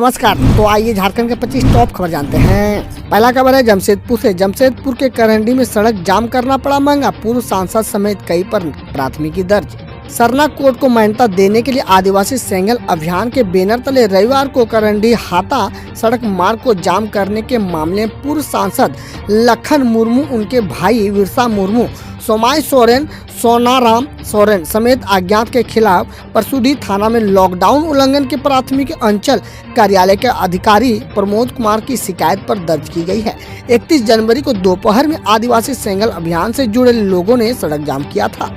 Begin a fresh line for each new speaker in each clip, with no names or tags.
नमस्कार। तो आइए झारखंड के 25 टॉप खबर जानते हैं। पहला खबर है जमशेदपुर से। जमशेदपुर के करंडी में सड़क जाम करना पड़ा महंगा, पूर्व सांसद समेत कई पर प्राथमिकी दर्ज। सरना कोर्ट को मान्यता देने के लिए आदिवासी सेंगल अभियान के बैनर तले रविवार को करंडी हाता सड़क मार्ग को जाम करने के मामले में पूर्व सांसद लखन मुर्मू, उनके भाई विरसा मुर्मू, सोमाई सोरेन, सोनाराम सोरेन समेत अज्ञात के खिलाफ परसुडी थाना में लॉकडाउन उल्लंघन के प्राथमिक अंचल कार्यालय के अधिकारी प्रमोद कुमार की शिकायत पर दर्ज की गई है। 31 जनवरी को दोपहर में आदिवासी सेंगल अभियान से जुड़े लोगों ने सड़क जाम किया था।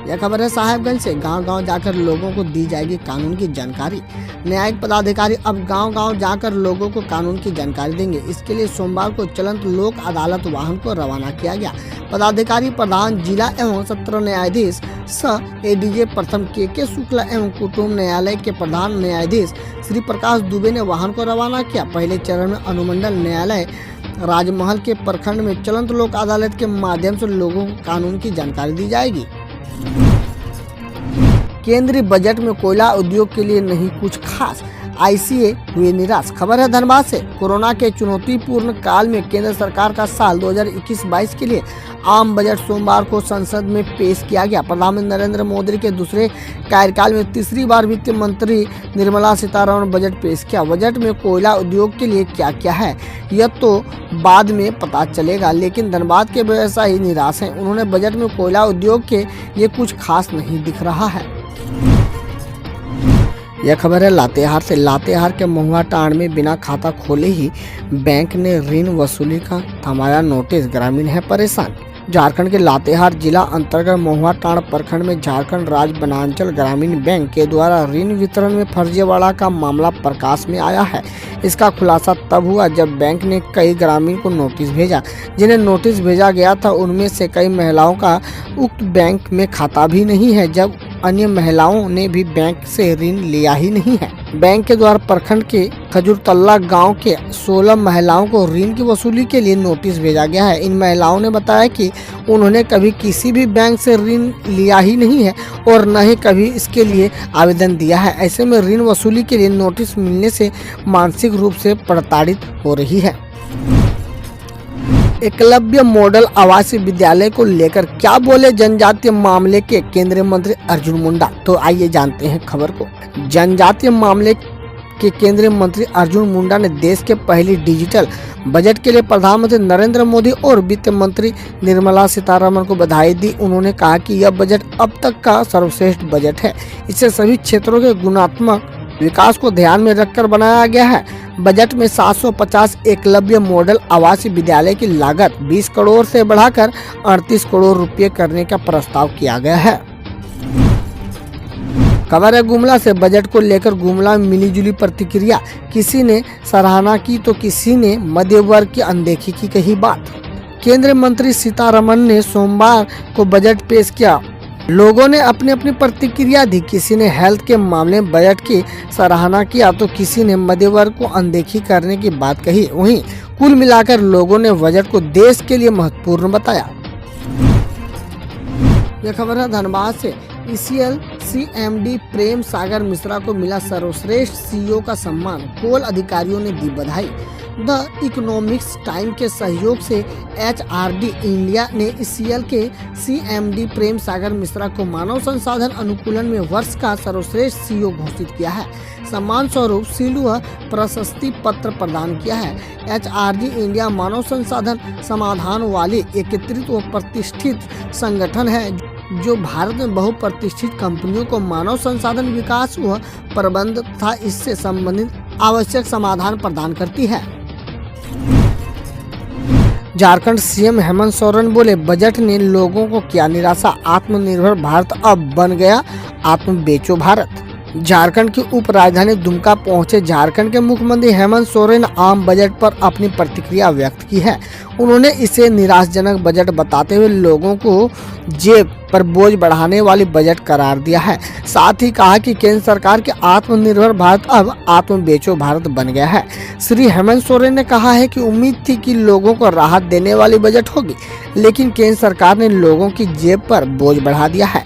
यह खबर है साहेबगंज से। गांव-गांव जाकर लोगों को दी जाएगी कानून की जानकारी। न्यायिक पदाधिकारी अब गांव-गांव जाकर लोगों को कानून की जानकारी देंगे। इसके लिए सोमवार को चलंत लोक अदालत वाहन को रवाना किया गया। पदाधिकारी प्रधान जिला एवं सत्र न्यायाधीश सह एडीजे प्रथम के शुक्ला एवं कुटुंब न्यायालय के प्रधान न्यायाधीश श्री प्रकाश दुबे ने वाहन को रवाना किया। पहले चरण में अनुमंडल न्यायालय राजमहल के प्रखंड में चलंत लोक अदालत के माध्यम से लोगों को कानून की जानकारी दी जाएगी। केंद्रीय बजट में कोयला उद्योग के लिए नहीं कुछ खास, आईसीए हुए निराश। खबर है धनबाद से। कोरोना के चुनौतीपूर्ण काल में केंद्र सरकार का साल 2021-22 के लिए आम बजट सोमवार को संसद में पेश किया गया। प्रधानमंत्री नरेंद्र मोदी के दूसरे कार्यकाल में तीसरी बार वित्त मंत्री निर्मला सीतारमण बजट पेश किया। बजट में कोयला उद्योग के लिए क्या क्या है यह तो बाद में पता चलेगा, लेकिन धनबाद के व्यवसायी निराश हैं। उन्होंने बजट में कोयला उद्योग के लिए कुछ खास नहीं दिख रहा है। यह खबर है लातेहार से। लातेहार के महुआ टांड में बिना खाता खोले ही बैंक ने ऋण वसूली का थमाया नोटिस, ग्रामीण है परेशान। झारखंड के लातेहार जिला अंतर्गत महुआ टांड प्रखंड में झारखंड राज्य वनांचल ग्रामीण बैंक के द्वारा ऋण वितरण में फर्जीवाड़ा का मामला प्रकाश में आया है। इसका खुलासा तब हुआ जब बैंक ने कई ग्रामीण को नोटिस भेजा। जिन्हें नोटिस भेजा गया था उनमें से कई महिलाओं का उक्त बैंक में खाता भी नहीं है, जब अन्य महिलाओं ने भी बैंक से ऋण लिया ही नहीं है। बैंक के द्वारा प्रखंड के खजूरतल्ला गांव के 16 महिलाओं को ऋण की वसूली के लिए नोटिस भेजा गया है। इन महिलाओं ने बताया कि उन्होंने कभी किसी भी बैंक से ऋण लिया ही नहीं है और न ही कभी इसके लिए आवेदन दिया है। ऐसे में ऋण वसूली के लिए नोटिस मिलने से मानसिक रूप से प्रताड़ित हो रही है। एकलव्य मॉडल आवासीय विद्यालय को लेकर क्या बोले जनजातीय मामले के केंद्रीय मंत्री अर्जुन मुंडा। तो आइए जानते हैं खबर को। जनजातीय मामले के केंद्रीय मंत्री अर्जुन मुंडा ने देश के पहली डिजिटल बजट के लिए प्रधानमंत्री नरेंद्र मोदी और वित्त मंत्री निर्मला सीतारमण को बधाई दी। उन्होंने कहा कि यह बजट अब तक का सर्वश्रेष्ठ बजट है। इससे सभी क्षेत्रों के गुणात्मक विकास को ध्यान में रखकर बनाया गया है। बजट में 750 एकलव्य मॉडल आवासीय विद्यालय की लागत 20 करोड़ से बढ़ाकर 38 करोड़ रुपए करने का प्रस्ताव किया गया है। खबर है गुमला से। बजट को लेकर गुमला में मिलीजुली प्रतिक्रिया, किसी ने सराहना की तो किसी ने मध्य वर्ग की अनदेखी की कही बात। केंद्रीय मंत्री सीतारमण ने सोमवार को बजट पेश किया। लोगों ने अपनी अपनी प्रतिक्रिया दी। किसी ने हेल्थ के मामले में बजट की सराहना किया तो किसी ने मध्य वर्ग को अनदेखी करने की बात कही। वहीं कुल मिलाकर लोगों ने बजट को देश के लिए महत्वपूर्ण बताया। यह खबर है धनबाद से। ईसीएल सीएमडी प्रेम सागर मिश्रा को मिला सर्वश्रेष्ठ सीईओ का सम्मान, कोल अधिकारियों ने दी बधाई। द इकोनॉमिक्स टाइम के सहयोग से एचआरडी इंडिया ने ईसीएल के सीएमडी प्रेम सागर मिश्रा को मानव संसाधन अनुकूलन में वर्ष का सर्वश्रेष्ठ सीईओ घोषित किया है। सम्मान स्वरूप सिल्वर प्रशस्ति पत्र प्रदान किया है। एचआरडी इंडिया मानव संसाधन समाधान वाली एकत्रित व प्रतिष्ठित संगठन है जो भारत में बहुप्रतिष्ठित कंपनियों को मानव संसाधन विकास व प्रबंध तथा इससे संबंधित आवश्यक समाधान प्रदान करती है। झारखंड सीएम हेमंत सोरेन बोले, बजट ने लोगों को किया निराशा, आत्मनिर्भर भारत अब बन गया आत्म बेचो भारत। झारखंड की उप राजधानी दुमका पहुंचे झारखंड के मुख्यमंत्री हेमंत सोरेन आम बजट पर अपनी प्रतिक्रिया व्यक्त की है। उन्होंने इसे निराशाजनक बजट बताते हुए लोगों को जेब पर बोझ बढ़ाने वाली बजट करार दिया है। साथ ही कहा कि केंद्र सरकार के आत्मनिर्भर भारत अब आत्म बेचो भारत बन गया है। श्री हेमंत सोरेन ने कहा है कि उम्मीद थी कि लोगों को राहत देने वाली बजट होगी, लेकिन केंद्र सरकार ने लोगों की जेब पर बोझ बढ़ा दिया है।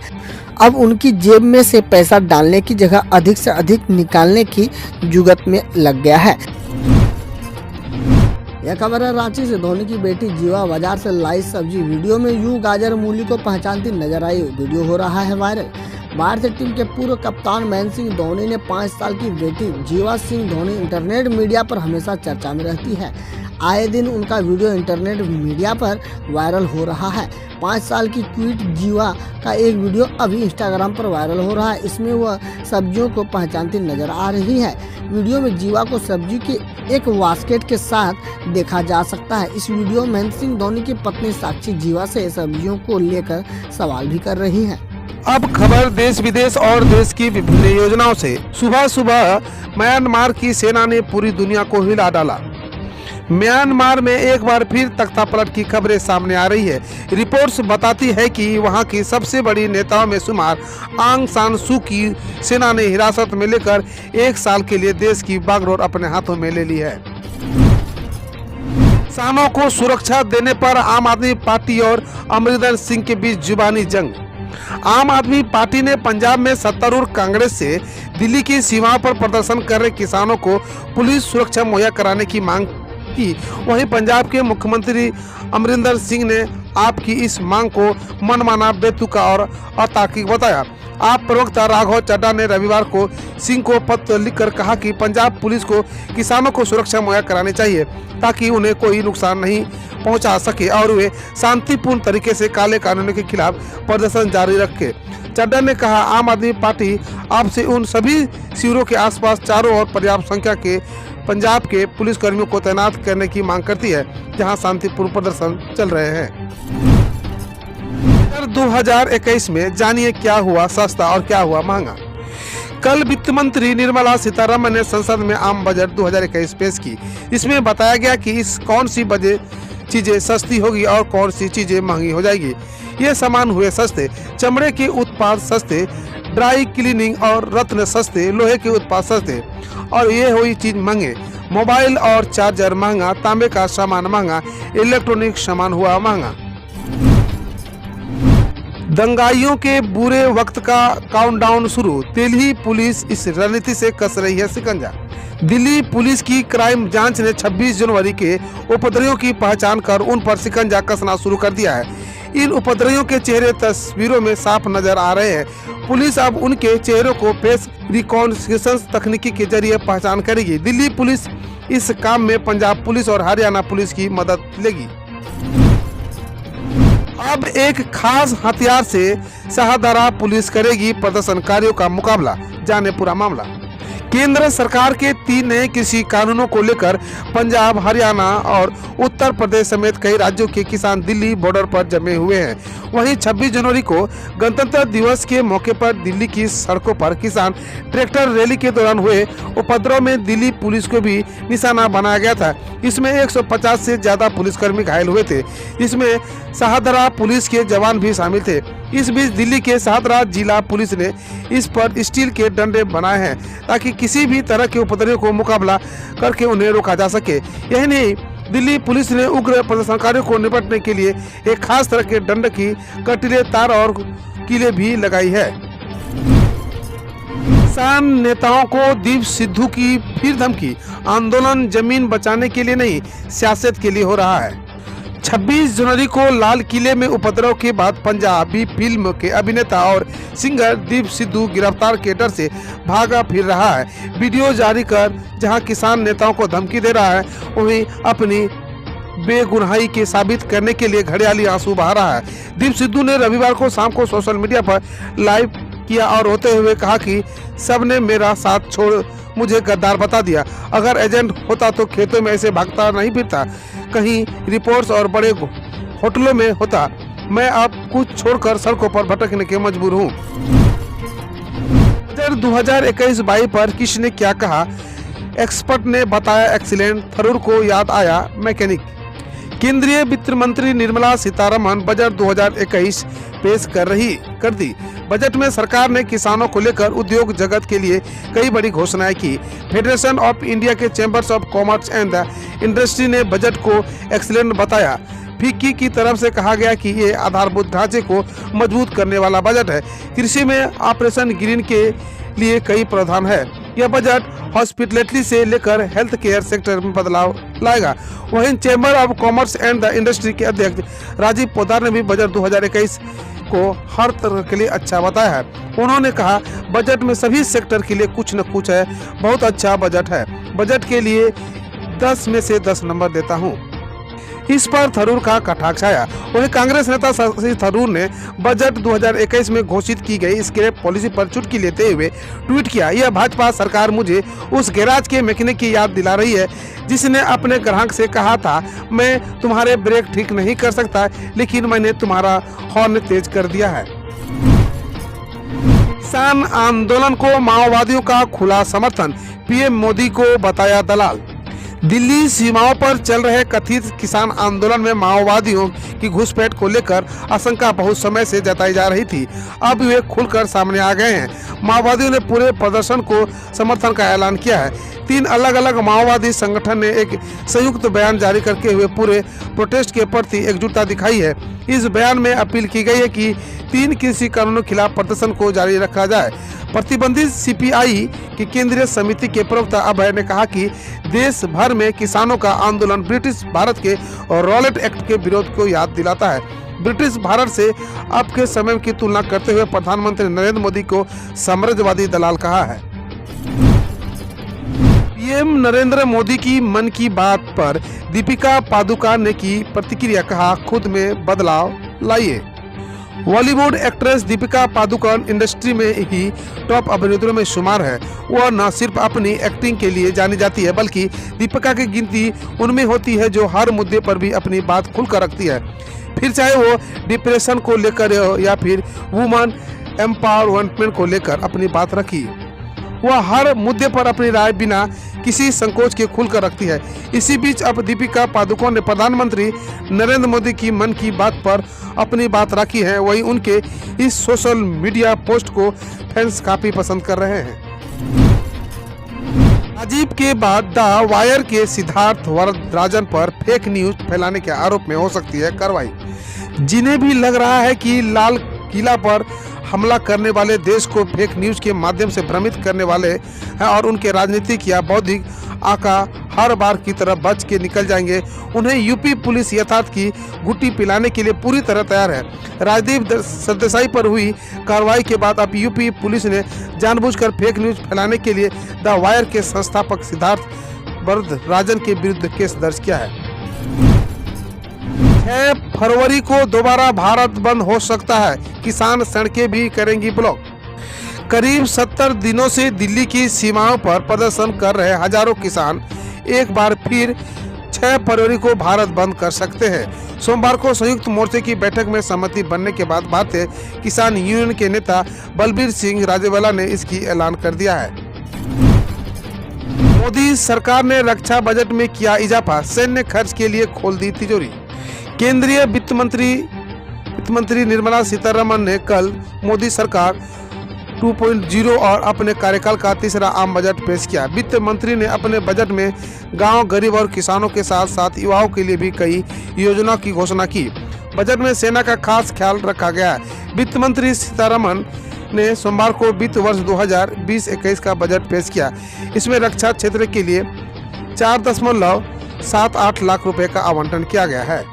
अब उनकी जेब में से पैसा डालने की जगह अधिक से अधिक निकालने की जुगत में लग गया है। यह खबर है रांची से। धोनी की बेटी जीवा बाजार से लाई सब्जी, वीडियो में यूं गाजर मूली को पहचानती नजर आई। वीडियो हो रहा है वायरल। भारतीय टीम के पूर्व कप्तान महेंद्र सिंह धोनी ने 5 साल की बेटी जीवा सिंह धोनी इंटरनेट मीडिया पर हमेशा चर्चा में रहती है। आए दिन उनका वीडियो इंटरनेट मीडिया पर वायरल हो रहा है। 5 साल की क्यूट जीवा का एक वीडियो अभी इंस्टाग्राम पर वायरल हो रहा है। इसमें वह सब्जियों को पहचानती नजर आ रही है। वीडियो में जीवा को सब्जी के एक बास्केट के साथ देखा जा सकता है। इस वीडियो में महेंद्र सिंह धोनी की पत्नी साक्षी जीवा से सब्जियों को लेकर सवाल भी कर रही हैं।
अब खबर देश विदेश और देश की विभिन्न योजनाओं से। सुबह सुबह म्यांमार की सेना ने पूरी दुनिया को हिला डाला। म्यांमार में एक बार फिर तख्तापलट की खबरें सामने आ रही है। रिपोर्ट्स बताती है कि वहां की सबसे बड़ी नेताओं में शुमार आंग सान सू की सेना ने हिरासत में लेकर 1 साल के लिए देश की बागडोर अपने हाथों में ले ली है। किसानों को सुरक्षा देने पर आम आदमी पार्टी और अमरिंदर सिंह के बीच जुबानी जंग। आम आदमी पार्टी ने पंजाब में सत्तारूढ़ कांग्रेस से दिल्ली की सीमाओं पर प्रदर्शन कर रहे किसानों को पुलिस सुरक्षा मुहैया कराने की मांग की। वहीं पंजाब के मुख्यमंत्री अमरिंदर सिंह ने आपकी इस मांग को मनमाना, बेतुका और अतार्किक बताया। आप प्रवक्ता राघव चड्ढा ने रविवार को सिंह को पत्र लिखकर कहा कि पंजाब पुलिस को किसानों को सुरक्षा मुहैया करानी चाहिए ताकि उन्हें कोई नुकसान नहीं पहुंचा सके और वे शांतिपूर्ण तरीके से काले कानूनों के खिलाफ प्रदर्शन जारी रखे। चड्ढा ने कहा, आम आदमी पार्टी आपसे उन सभी शिविरों के आसपास चारों ओर पर्याप्त संख्या के पंजाब के पुलिसकर्मियों को तैनात करने की मांग करती है जहां शांतिपूर्ण प्रदर्शन चल रहे हैं। 2021 में जानिए क्या हुआ सस्ता और क्या हुआ महंगा। कल वित्त मंत्री निर्मला सीतारमण ने संसद में आम बजट 2021 पेश की। इसमें बताया गया कि इस कौन सी चीजें सस्ती होगी और कौन सी चीजें महंगी हो जाएगी। ये सामान हुए सस्ते, चमड़े के उत्पाद सस्ते, ड्राई क्लीनिंग और रत्न सस्ते, लोहे के उत्पाद सस्ते और ये हुई चीज महंगे। मोबाइल और चार्जर महंगा, तांबे का सामान महंगा, इलेक्ट्रॉनिक सामान हुआ महंगा। दंगाइयों के बुरे वक्त का काउंटडाउन शुरू। दिल्ली पुलिस इस रणनीति से कस रही है शिकंजा। दिल्ली पुलिस की क्राइम जांच ने 26 जनवरी के उपद्रवियों की पहचान कर उन पर शिकंजा कसना शुरू कर दिया है। इन उपद्रवियों के चेहरे तस्वीरों में साफ नजर आ रहे हैं। पुलिस अब उनके चेहरों को फेस रिकॉग्निशन तकनीकी के जरिए पहचान करेगी। दिल्ली पुलिस इस काम में पंजाब पुलिस और हरियाणा पुलिस की मदद लेगी। अब एक खास हथियार से शाहदरा पुलिस करेगी प्रदर्शनकारियों का मुकाबला। जाने पूरा मामला। केंद्र सरकार के 3 नए कृषि कानूनों को लेकर पंजाब, हरियाणा और उत्तर प्रदेश समेत कई राज्यों के किसान दिल्ली बॉर्डर पर जमे हुए हैं। वहीं 26 जनवरी को गणतंत्र दिवस के मौके पर दिल्ली की सड़कों पर किसान ट्रैक्टर रैली के दौरान हुए उपद्रव में दिल्ली पुलिस को भी निशाना बनाया गया था। इसमें 150 से ज्यादा पुलिसकर्मी घायल हुए थे, जिसमें शाहदरा पुलिस के जवान भी शामिल थे। इस बीच दिल्ली के शाहदरा जिला पुलिस ने इस पर स्टील के डंडे बनाए हैं ताकि किसी भी तरह के उपद्रवियों को मुकाबला करके उन्हें रोका जा सके। यही नहीं, दिल्ली पुलिस ने उग्र प्रदर्शनकारियों को निपटने के लिए एक खास तरह के दंड की कटीले तार और कीलें भी लगाई है। किसान नेताओं को दीप सिद्धू की फिर धमकी। आंदोलन जमीन बचाने के लिए नहीं, सियासत के लिए हो रहा है। 26 जनवरी को लाल किले में उपद्रव के बाद पंजाबी फिल्म के अभिनेता और सिंगर दीप सिद्धू गिरफ्तार के डर से भागा फिर रहा है। वीडियो जारी कर जहां किसान नेताओं को धमकी दे रहा है, वहीं अपनी बेगुनाही के साबित करने के लिए घड़ियाली आंसू बहा रहा है। दीप सिद्धू ने रविवार को शाम को सोशल मीडिया पर लाइव किया और रोते हुए कहा कि सबने मेरा साथ छोड़ मुझे गद्दार बता दिया। अगर एजेंट होता तो खेतों में ऐसे भागता नहीं फिरता, कहीं रिपोर्ट्स और बड़े होटलों में होता। मैं अब कुछ छोड़कर सड़कों पर भटकने के मजबूर हूँ। 2021-22 पर किसने क्या कहा, एक्सपर्ट ने बताया एक्सीलेंट, थरूर को याद आया मैकेनिक। केंद्रीय वित्त मंत्री निर्मला सीतारमण बजट 2021 पेश कर दी। बजट में सरकार ने किसानों को लेकर उद्योग जगत के लिए कई बड़ी घोषणाएं की। फेडरेशन ऑफ इंडिया के chambers of commerce and industry ने बजट को एक्सीलेंट बताया। फिक्की की तरफ से कहा गया कि ये आधारभूत ढांचे को मजबूत करने वाला बजट है। कृषि में ऑपरेशन ग्रीन के लिए कई प्रावधान है। यह बजट हॉस्पिटलिटी से लेकर हेल्थ केयर सेक्टर में बदलाव लाएगा। वहीं chamber of commerce and the industry के अध्यक्ष राजीव पोद्दार ने भी बजट 2021 को हर तरह के लिए अच्छा बताया है। उन्होंने कहा, बजट में सभी सेक्टर के लिए कुछ न कुछ है, बहुत अच्छा बजट है। बजट के लिए 10 में से 10 नंबर देता हूं। इस पर थरूर का कटाक्ष आया। वहीं कांग्रेस नेता शशि थरूर ने बजट 2021 में घोषित की गई स्क्रैप पॉलिसी पर चुटकी लेते हुए ट्वीट किया, यह भाजपा सरकार मुझे उस गैराज के मैकेनिक की याद दिला रही है जिसने अपने ग्राहक से कहा था, मैं तुम्हारे ब्रेक ठीक नहीं कर सकता, लेकिन मैंने तुम्हारा हॉर्न तेज कर दिया है। किसान आंदोलन को माओवादियों का खुला समर्थन, पीएम मोदी को बताया दलाल। दिल्ली सीमाओं पर चल रहे कथित किसान आंदोलन में माओवादियों की घुसपैठ को लेकर आशंका बहुत समय से जताई जा रही थी। अब वे खुलकर सामने आ गए हैं। माओवादियों ने पूरे प्रदर्शन को समर्थन का ऐलान किया है। 3 अलग अलग माओवादी संगठन ने एक संयुक्त बयान जारी करके हुए पूरे प्रोटेस्ट के प्रति एकजुटता दिखाई है। इस बयान में अपील की गई है कि 3 कृषि कानूनों के खिलाफ प्रदर्शन को जारी रखा जाए। प्रतिबंधित सीपीआई की केंद्रीय समिति के प्रवक्ता अभय ने कहा कि देश भर में किसानों का आंदोलन ब्रिटिश भारत के रॉलेट एक्ट के विरोध को याद दिलाता है। ब्रिटिश भारत से अब के समय की तुलना करते हुए प्रधानमंत्री नरेंद्र मोदी को साम्राज्यवादी दलाल कहा है। पीएम नरेंद्र मोदी की मन की बात पर दीपिका पादुकोण ने की प्रतिक्रिया, कहा खुद में बदलाव लाइए। बॉलीवुड एक्ट्रेस दीपिका पादुकोण इंडस्ट्री में ही टॉप अभिनेत्रियों में शुमार है। वह न सिर्फ अपनी एक्टिंग के लिए जानी जाती है, बल्कि दीपिका की गिनती उनमें होती है जो हर मुद्दे पर भी अपनी बात खुलकर रखती है, फिर चाहे वो डिप्रेशन को लेकर या फिर वुमेन एम्पावरमेंट को लेकर अपनी बात रखी। वह हर मुद्दे पर अपनी राय बिना किसी संकोच के खुलकर रखती है। इसी बीच अब दीपिका पादुकोण ने प्रधानमंत्री नरेंद्र मोदी की मन की बात पर अपनी बात रखी है। वहीं उनके इस सोशल मीडिया पोस्ट को फैंस काफी पसंद कर रहे हैं। राजीव के बाद द वायर के सिद्धार्थ वरदराजन पर फेक न्यूज फैलाने के आरोप में हो सकती है कार्रवाई। जिन्हें भी लग रहा है कि लाल किला पर हमला करने वाले देश को फेक न्यूज के माध्यम से भ्रमित करने वाले हैं और उनके राजनीतिक या बौद्धिक आका हर बार की तरह बच के निकल जाएंगे, उन्हें यूपी पुलिस यथार्थ की गुट्टी पिलाने के लिए पूरी तरह तैयार है। राजदीप सरदेसाई पर हुई कार्रवाई के बाद अब यूपी पुलिस ने जानबूझकर फेक न्यूज फैलाने के लिए द वायर के संस्थापक सिद्धार्थ वरदराजन के विरुद्ध केस दर्ज किया है। 6 फरवरी को दोबारा भारत बंद हो सकता है, किसान सड़कें भी करेंगी ब्लॉक। करीब 70 दिनों से दिल्ली की सीमाओं पर प्रदर्शन कर रहे हजारों किसान एक बार फिर 6 फरवरी को भारत बंद कर सकते हैं। सोमवार को संयुक्त मोर्चे की बैठक में सहमति बनने के बाद भारतीय किसान यूनियन के नेता बलबीर सिंह राजेवाला ने इसकी ऐलान कर दिया है। मोदी सरकार ने रक्षा बजट में किया इजाफा, सैन्य खर्च के लिए खोल दी तिजोरी। केंद्रीय वित्त मंत्री निर्मला सीतारमण ने कल मोदी सरकार 2.0 और अपने कार्यकाल का तीसरा आम बजट पेश किया। वित्त मंत्री ने अपने बजट में गांव, गरीब और किसानों के साथ साथ युवाओं के लिए भी कई योजनाओं की घोषणा की। बजट में सेना का खास ख्याल रखा गया है। वित्त मंत्री सीतारमण ने सोमवार को वित्त वर्ष 2020-21 का बजट पेश किया। इसमें रक्षा क्षेत्र के लिए 4.78 लाख रुपए का आवंटन किया गया है।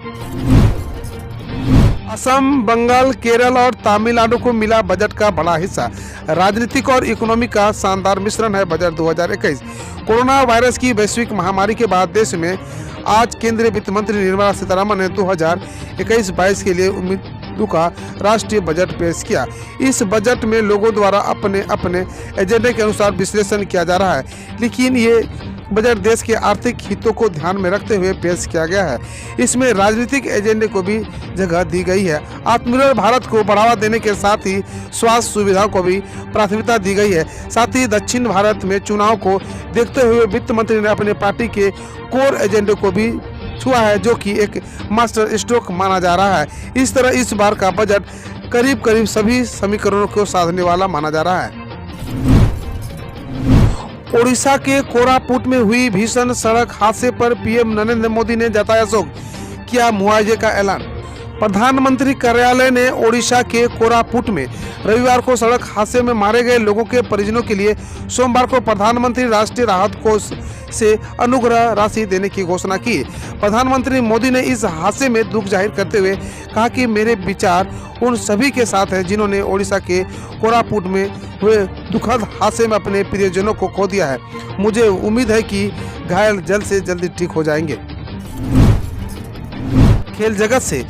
असम, बंगाल, केरल और तमिलनाडु को मिला बजट का बड़ा हिस्सा। राजनीतिक और इकोनॉमी का शानदार मिश्रण है बजट 2021। कोरोना वायरस की वैश्विक महामारी के बाद देश में आज केंद्रीय वित्त मंत्री निर्मला सीतारमण ने 2021-22 के लिए उम्मीदों का राष्ट्रीय बजट पेश किया। इस बजट में लोगों द्वारा अपने अपने एजेंडे के अनुसार विश्लेषण किया जा रहा है, लेकिन ये बजट देश के आर्थिक हितों को ध्यान में रखते हुए पेश किया गया है। इसमें राजनीतिक एजेंडे को भी जगह दी गई है। आत्मनिर्भर भारत को बढ़ावा देने के साथ ही स्वास्थ्य सुविधाओं को भी प्राथमिकता दी गई है। साथ ही दक्षिण भारत में चुनाव को देखते हुए वित्त मंत्री ने अपने पार्टी के कोर एजेंडे को भी छुआ है, जो कि एक मास्टर स्ट्रोक माना जा रहा है। इस तरह इस बार का बजट करीब करीब सभी समीकरणों को साधने वाला माना जा रहा है। ओडिशा के कोरापुट में हुई भीषण सड़क हादसे पर पीएम नरेंद्र मोदी ने जताया शोक। किया मुआवजे का ऐलान। प्रधानमंत्री कार्यालय ने ओडिशा के कोरापुट में रविवार को सड़क हादसे में मारे गए लोगों के परिजनों के लिए सोमवार को प्रधानमंत्री राष्ट्रीय राहत कोष से अनुग्रह राशि देने की घोषणा की। प्रधानमंत्री मोदी ने इस हादसे में दुख जाहिर करते हुए कहा कि मेरे विचार उन सभी के साथ है जिन्होंने ओडिशा के कोरापुट में हुए दुखद हादसे में अपने प्रियजनों को खो दिया है। मुझे उम्मीद है कि घायल जल्द से जल्द ठीक हो जाएंगे। खेल जगत से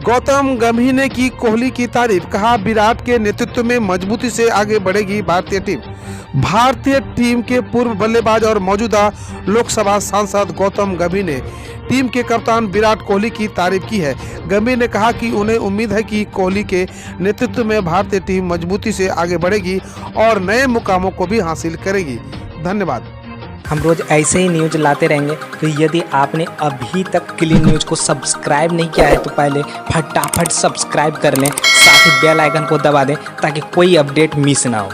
गौतम गंभीर ने की कोहली की तारीफ, कहा विराट के नेतृत्व में मजबूती से आगे बढ़ेगी भारतीय टीम। भारतीय टीम के पूर्व बल्लेबाज और मौजूदा लोकसभा सांसद गौतम गंभीर ने टीम के कप्तान विराट कोहली की तारीफ की है। गंभीर ने कहा कि उन्हें उम्मीद है कि कोहली के नेतृत्व में भारतीय टीम मजबूती से आगे बढ़ेगी और नए मुकामों को भी हासिल करेगी। धन्यवाद।
हम रोज ऐसे ही न्यूज लाते रहेंगे, तो यदि आपने अभी तक क्लीन न्यूज को सब्सक्राइब नहीं किया है तो पहले फटाफट सब्सक्राइब कर लें, साथ ही बेल आइकन को दबा दें ताकि कोई अपडेट मिस ना हो।